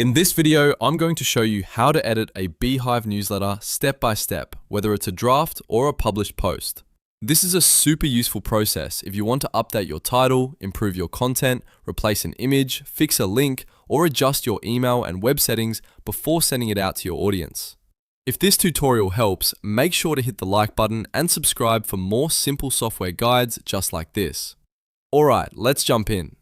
In this video, I'm going to show you how to edit a Beehiiv newsletter step by step, whether it's a draft or a published post. This is a super useful process if you want to update your title, improve your content, replace an image, fix a link, or adjust your email and web settings before sending it out to your audience. If this tutorial helps, make sure to hit the like button and subscribe for more simple software guides just like this. Alright, let's jump in.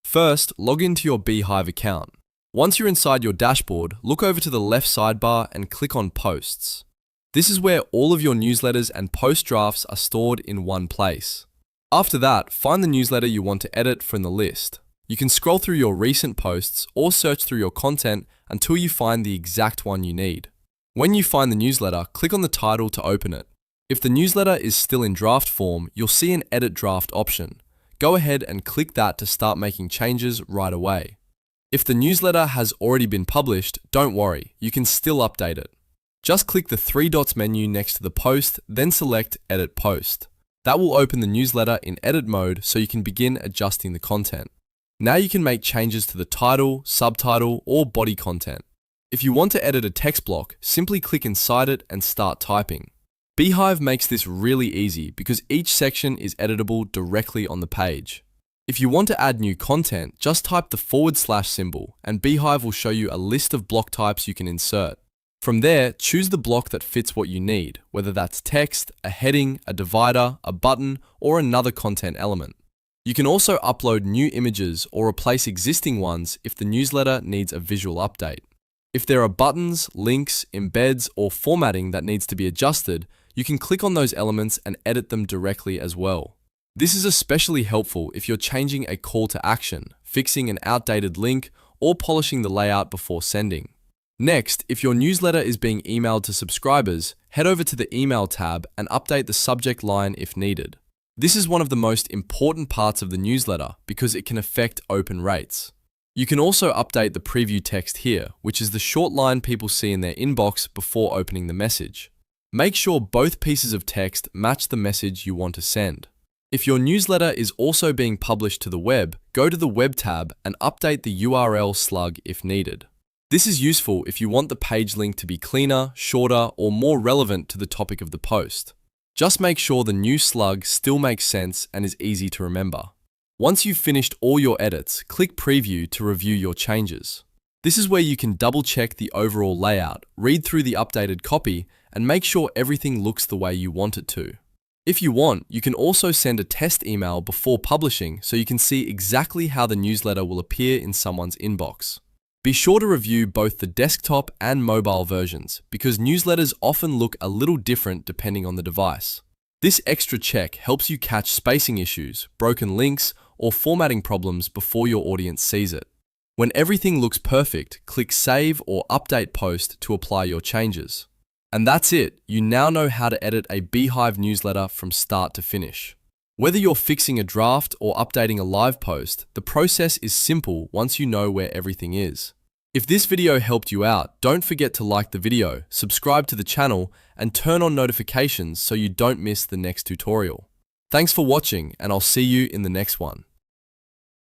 First, log into your Beehiiv account. Once you're inside your dashboard, look over to the left sidebar and click on Posts. This is where all of your newsletters and post drafts are stored in one place. After that, find the newsletter you want to edit from the list. You can scroll through your recent posts or search through your content until you find the exact one you need. When you find the newsletter, click on the title to open it. If the newsletter is still in draft form, you'll see an Edit Draft option. Go ahead and click that to start making changes right away. If the newsletter has already been published, don't worry, you can still update it. Just click the three dots menu next to the post, then select Edit Post. That will open the newsletter in edit mode so you can begin adjusting the content. Now you can make changes to the title, subtitle, or body content. If you want to edit a text block, simply click inside it and start typing. Beehiiv makes this really easy because each section is editable directly on the page. If you want to add new content, just type the / symbol and Beehiiv will show you a list of block types you can insert. From there, choose the block that fits what you need, whether that's text, a heading, a divider, a button, or another content element. You can also upload new images or replace existing ones if the newsletter needs a visual update. If there are buttons, links, embeds, or formatting that needs to be adjusted, you can click on those elements and edit them directly as well. This is especially helpful if you're changing a call to action, fixing an outdated link, or polishing the layout before sending. Next, if your newsletter is being emailed to subscribers, head over to the Email tab and update the subject line if needed. This is one of the most important parts of the newsletter because it can affect open rates. You can also update the preview text here, which is the short line people see in their inbox before opening the message. Make sure both pieces of text match the message you want to send. If your newsletter is also being published to the web, go to the Web tab and update the URL slug if needed. This is useful if you want the page link to be cleaner, shorter, or more relevant to the topic of the post. Just make sure the new slug still makes sense and is easy to remember. Once you've finished all your edits, click Preview to review your changes. This is where you can double-check the overall layout, read through the updated copy, and make sure everything looks the way you want it to. If you want, you can also send a test email before publishing so you can see exactly how the newsletter will appear in someone's inbox. Be sure to review both the desktop and mobile versions because newsletters often look a little different depending on the device. This extra check helps you catch spacing issues, broken links, or formatting problems before your audience sees it. When everything looks perfect, click Save or Update Post to apply your changes. And that's it, you now know how to edit a Beehiiv newsletter from start to finish. Whether you're fixing a draft or updating a live post, the process is simple once you know where everything is. If this video helped you out, don't forget to like the video, subscribe to the channel, and turn on notifications so you don't miss the next tutorial. Thanks for watching, and I'll see you in the next one.